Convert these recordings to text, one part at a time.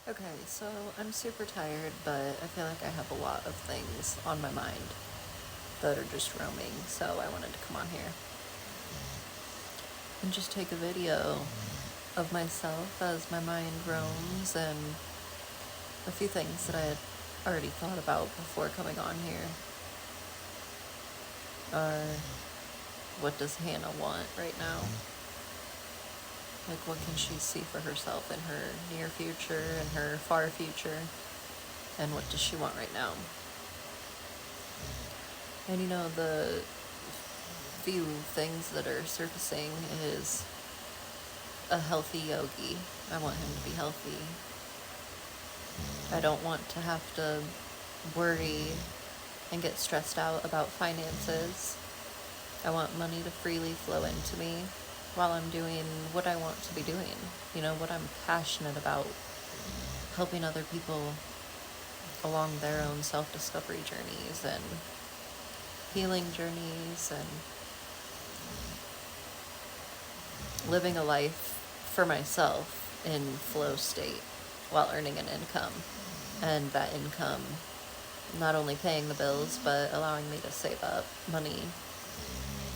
Okay, so I'm super tired, but I feel like I have a lot of things on my mind that are just roaming, so I wanted to come on here and just take a video of myself as my mind roams and a few things that I had already thought about before coming on here are what does Hannah want right now? Like, what can she see for herself in her near future and her far future? And what does she want right now? And the few things that are surfacing is a healthy yogi. I want him to be healthy. I don't want to have to worry and get stressed out about finances. I want money to freely flow into me while I'm doing what I want to be doing. What I'm passionate about. Helping other people along their own self-discovery journeys and healing journeys and living a life for myself in flow state while earning an income. And that income not only paying the bills, but allowing me to save up money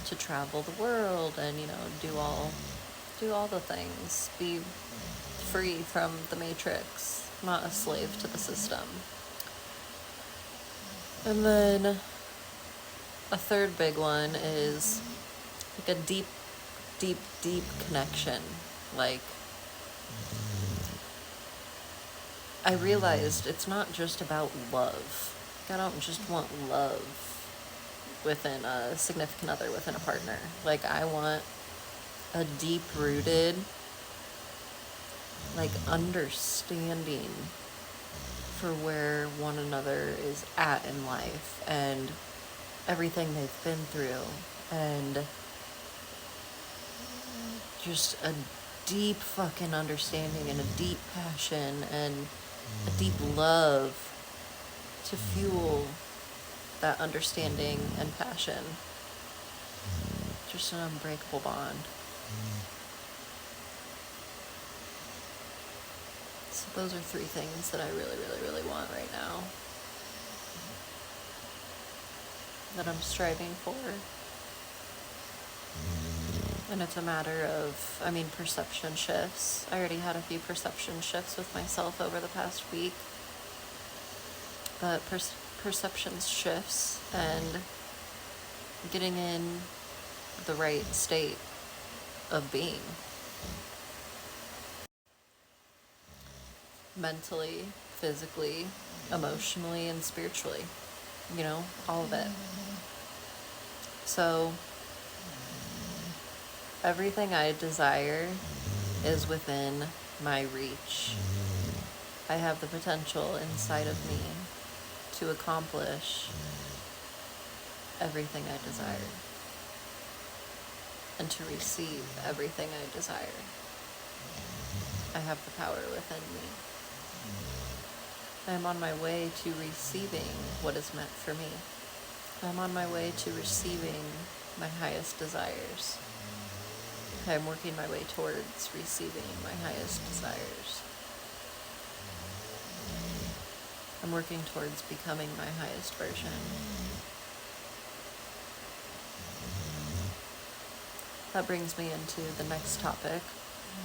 to travel the world and, do all the things. Be free from the matrix, not a slave to the system. And then a third big one is like a deep connection. Like, I realized it's not just about love. I don't just want love within a significant other, within a partner. Like, I want a deep-rooted, understanding for where one another is at in life and everything they've been through, and just a deep fucking understanding and a deep passion and a deep love to fuel that understanding and passion. Just an unbreakable bond. So those are three things that I really, really, really want right now, that I'm striving for. And it's a matter of, perception shifts. I already had a few perception shifts with myself over the past week. But perception shifts and getting in the right state of being. Mentally, physically, emotionally, and spiritually. All of it. So, everything I desire is within my reach. I have the potential inside of me to accomplish everything I desire and to receive everything I desire. I have the power within me. I am on my way to receiving what is meant for me. I'm on my way to receiving my highest desires. I'm working my way towards receiving my highest desires. I'm working towards becoming my highest version. That brings me into the next topic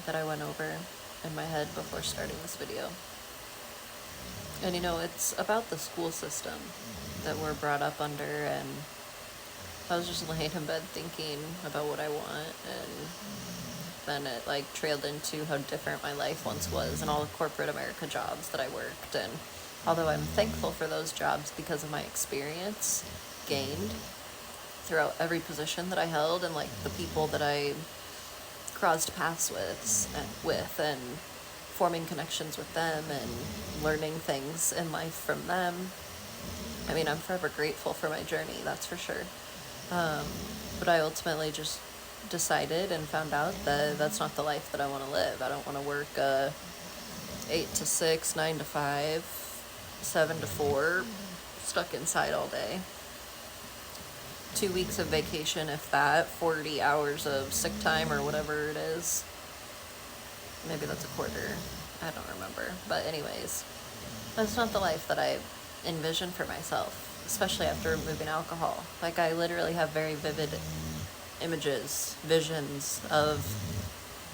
that I went over in my head before starting this video. And it's about the school system that we're brought up under, and I was just laying in bed thinking about what I want, and then it trailed into how different my life once was and all the corporate America jobs that I worked. And although I'm thankful for those jobs because of my experience gained throughout every position that I held and the people that I crossed paths with and forming connections with them and learning things in life from them. I'm forever grateful for my journey, that's for sure. But I ultimately just decided and found out that that's not the life that I want to live. I don't want to work 8 to 6, 9 to 5, 7 to 4, stuck inside all day. 2 weeks of vacation, if that, 40 hours of sick time or whatever it is. Maybe that's a quarter. I don't remember. But anyways, that's not the life that I envision for myself, especially after removing alcohol. Like, I literally have very vivid images, visions of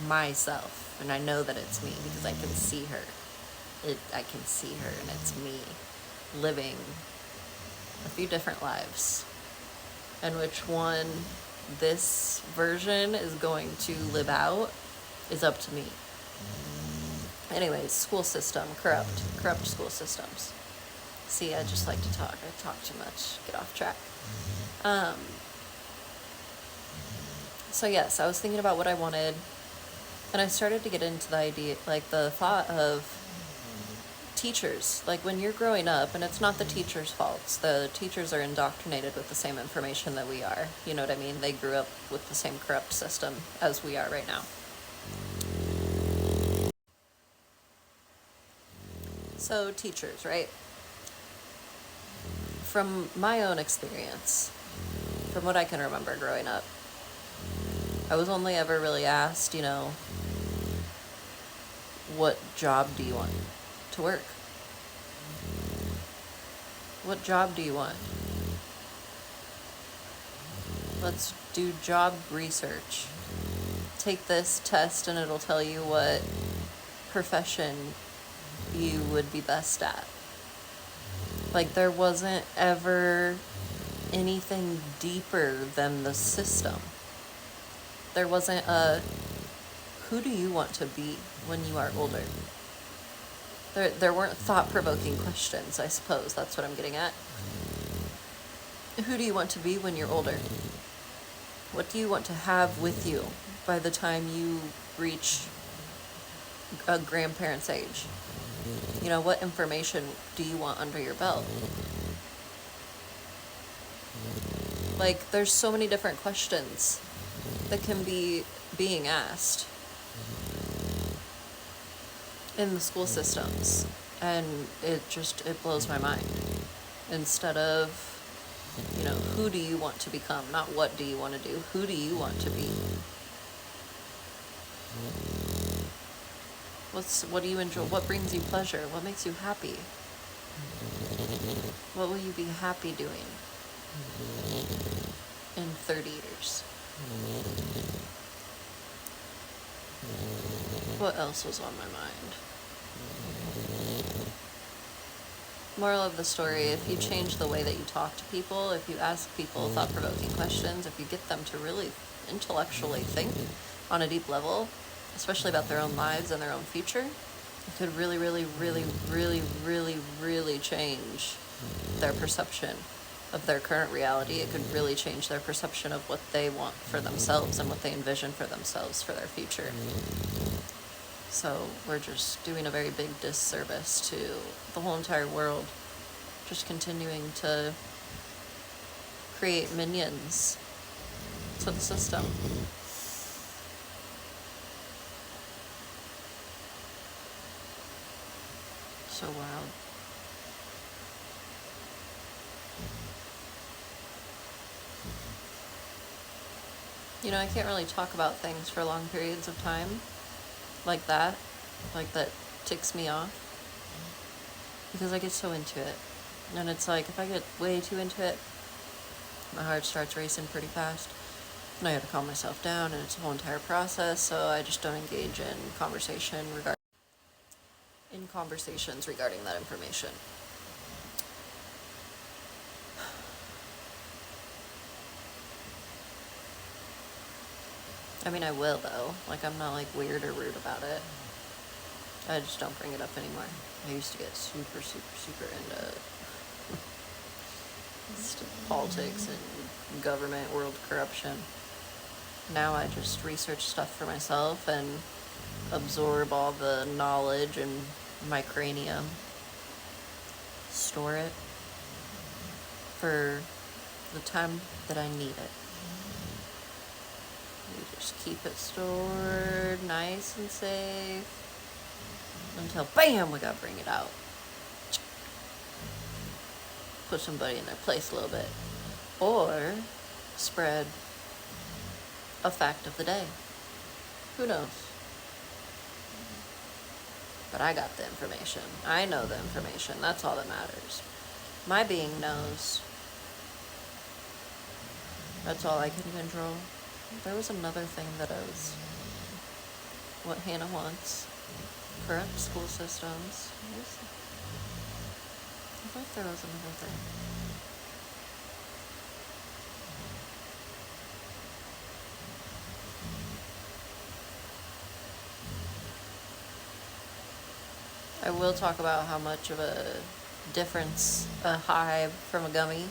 myself, and I know that it's me because I can see her. I can see her, and it's me living a few different lives. And which one this version is going to live out is up to me. Anyways, school system, corrupt school systems. See, I just like to talk. I talk too much. Get off track. So yes, I was thinking about what I wanted, and I started to get into the idea, like the thought of teachers. Like, when you're growing up, and it's not the teachers' faults. The teachers are indoctrinated with the same information that we are. You know what I mean? They grew up with the same corrupt system as we are right now. So teachers, right? From my own experience, from what I can remember growing up, I was only ever really asked, what job do you want to work? What job do you want? Let's do job research. Take this test and it'll tell you what profession you would be best at. Like, there wasn't ever anything deeper than the system. There wasn't a, who do you want to be when you are older? There weren't thought-provoking questions, I suppose. That's what I'm getting at. Who do you want to be when you're older? What do you want to have with you by the time you reach a grandparent's age? What information do you want under your belt? Like, there's so many different questions that can be being asked in the school systems, and it blows my mind. Instead of, who do you want to become? Not what do you want to do. Who do you want to be? What do you enjoy? What brings you pleasure? What makes you happy? What will you be happy doing in 30 years? What else was on my mind? Moral of the story, if you change the way that you talk to people, if you ask people thought-provoking questions, if you get them to really intellectually think on a deep level, especially about their own lives and their own future, it could really, really, really, really, really, really change their perception of their current reality. It could really change their perception of what they want for themselves and what they envision for themselves for their future. So we're just doing a very big disservice to the whole entire world, just continuing to create minions to the system. So wild. I can't really talk about things for long periods of time like that ticks me off, because I get so into it. And it's like, if I get way too into it, my heart starts racing pretty fast, and I have to calm myself down, and it's a whole entire process. So I just don't engage in conversations regarding that information. I mean, I will, though. Like, I'm not, weird or rude about it. I just don't bring it up anymore. I used to get super, super, super into politics and government, world corruption. Now I just research stuff for myself and absorb all the knowledge in my cranium. Store it for the time that I need it. We just keep it stored nice and safe until, bam, we gotta bring it out. Put somebody in their place a little bit. Or spread a fact of the day. Who knows? But I got the information. I know the information. That's all that matters. My being knows. That's all I can control. There was another thing that I was... What Hannah wants. Corrupt school systems. I thought there was another thing. I will talk about how much of a difference a high from a gummy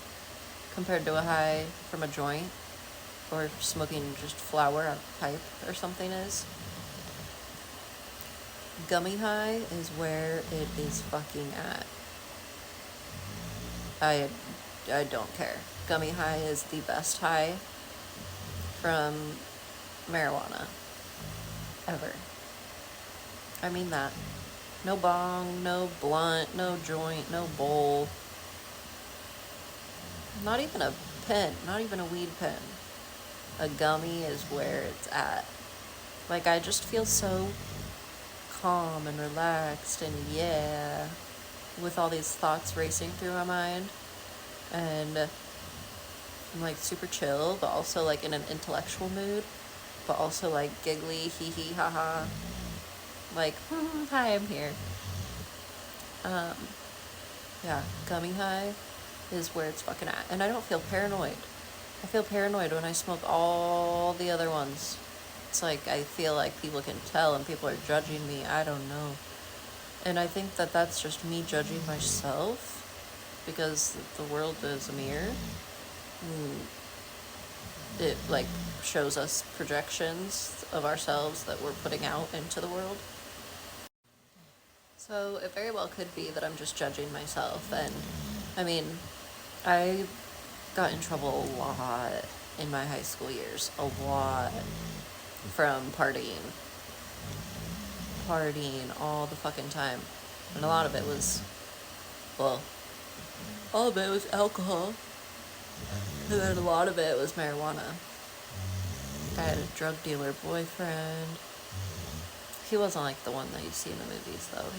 compared to a high from a joint or smoking just flower out of a pipe or something is. Gummy high is where it is fucking at. I don't care. Gummy high is the best high from marijuana ever. I mean that. No bong, no blunt, no joint, no bowl. Not even a pen, not even a weed pen. A gummy is where it's at. Like, I just feel so calm and relaxed and with all these thoughts racing through my mind. And I'm like super chill, but also like in an intellectual mood, but also like giggly, hee hee, haha. Like, hi, I'm here. Yeah, gummy high is where it's fucking at. And I don't feel paranoid. I feel paranoid when I smoke all the other ones. It's like I feel like people can tell and people are judging me. I don't know. And I think that that's just me judging myself because the world is a mirror. It like shows us projections of ourselves that we're putting out into the world. So it very well could be that I'm just judging myself. And I mean, I got in trouble a lot in my high school years. A lot. From partying all the fucking time. And a lot of it was, well, all of it was alcohol. And then a lot of it was marijuana. I had a drug dealer boyfriend. He wasn't like the one that you see in the movies, though.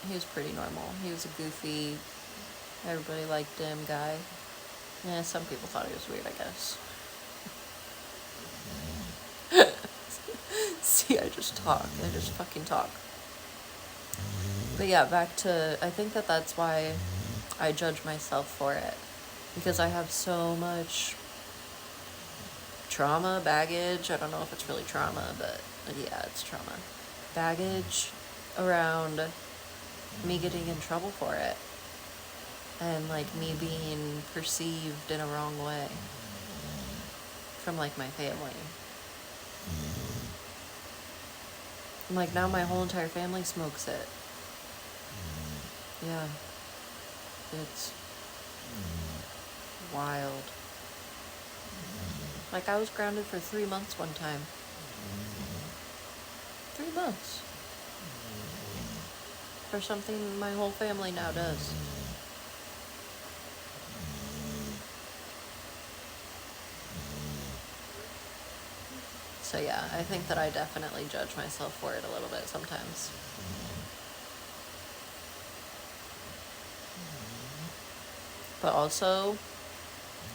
He was pretty normal. He was a goofy, everybody liked him guy. Yeah, some people thought he was weird, I guess. See, I just fucking talk. But yeah, back to, I think that that's why I judge myself for it. Because I have so much trauma, baggage, I don't know if it's really trauma, but yeah, it's trauma. Baggage around me getting in trouble for it. And like me being perceived in a wrong way. From like my family. Like, now my whole entire family smokes it. Yeah. It's wild. Like, I was grounded for 3 months one time. 3 months. For something my whole family now does. So yeah, I think that I definitely judge myself for it a little bit sometimes. But also,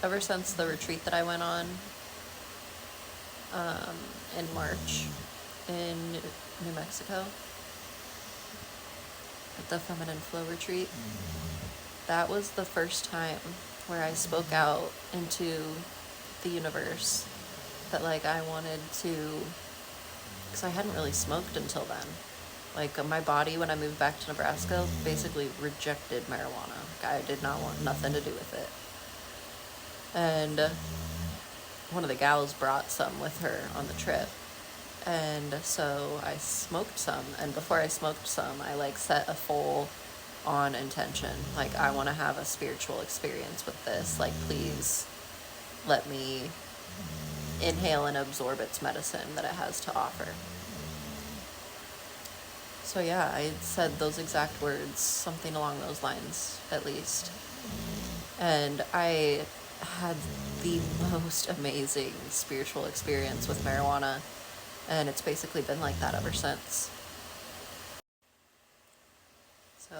ever since the retreat that I went on in March in New Mexico, at the Feminine Flow retreat, that was the first time where I spoke out into the universe that like I wanted to, because I hadn't really smoked until then. Like my body, when I moved back to Nebraska, basically rejected marijuana. Like, I did not want nothing to do with it. And one of the gals brought some with her on the trip. And so I smoked some, and before I smoked some, I like set a full on intention. Like, I want to have a spiritual experience with this. Like, please let me inhale and absorb its medicine that it has to offer. So yeah, I said those exact words, something along those lines, at least. And I had the most amazing spiritual experience with marijuana, and it's basically been like that ever since. So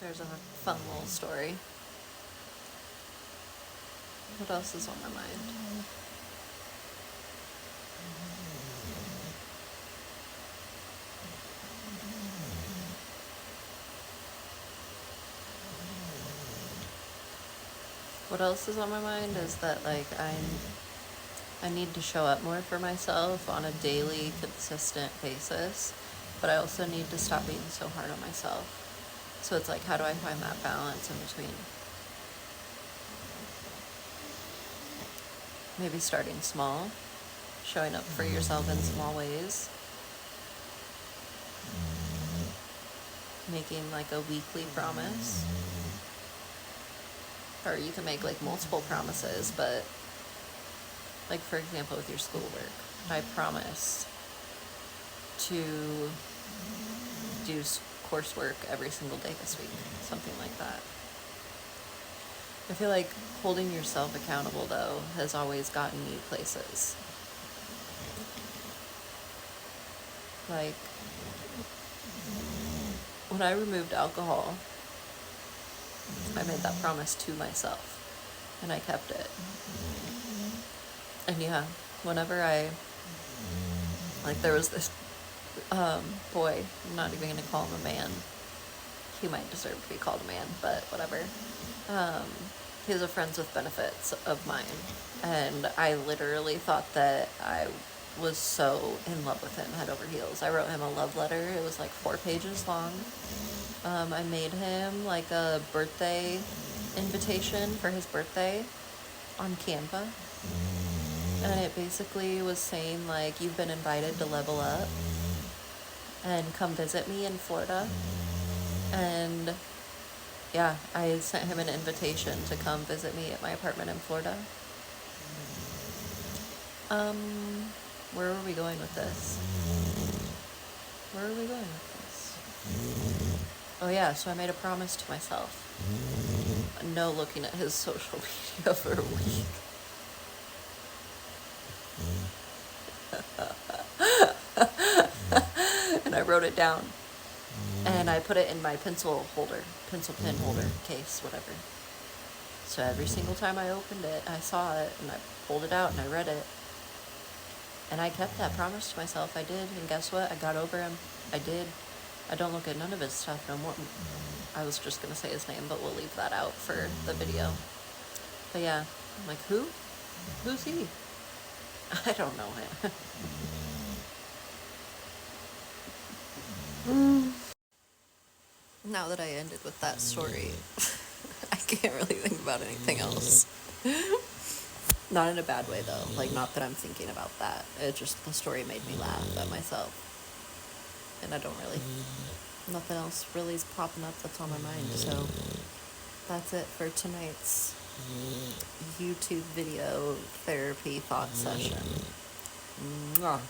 there's a fun little story. What else is on my mind? What else is on my mind is that, like, I need to show up more for myself on a daily, consistent basis, but I also need to stop being so hard on myself. So it's like, how do I find that balance in between? Maybe starting small, showing up for yourself in small ways, making like a weekly promise. Or you can make like multiple promises, but like, for example, with your schoolwork, I promise to do coursework every single day this week, something like that. I feel like holding yourself accountable, though, has always gotten you places. Like, when I removed alcohol, I made that promise to myself, and I kept it. And yeah, whenever there was this boy, I'm not even gonna call him a man. He might deserve to be called a man, but whatever. He was a friends with benefits of mine, and I literally thought that I was so in love with him, head over heels. I wrote him a love letter. It was like 4 pages long. I made him like a birthday invitation for his birthday on Canva. And it basically was saying, like, you've been invited to level up and come visit me in Florida. And yeah, I sent him an invitation to come visit me at my apartment in Florida. Where are we going with this? Oh yeah, so I made a promise to myself. No looking at his social media for a week. And I wrote it down. And I put it in my pencil pen holder, case, whatever. So every single time I opened it, I saw it, and I pulled it out, and I read it. And I kept that promise to myself. I did, and guess what? I got over him. I did. I don't look at none of his stuff no more. I was just going to say his name, but we'll leave that out for the video. But yeah, I'm like, who? Who's he? I don't know him. Now that I ended with that story, I can't really think about anything else. Not in a bad way, though. Like, not that I'm thinking about that. It just, the story made me laugh at myself. And I don't really, nothing else really is popping up that's on my mind. So that's it for tonight's YouTube video therapy thought session. Mwah.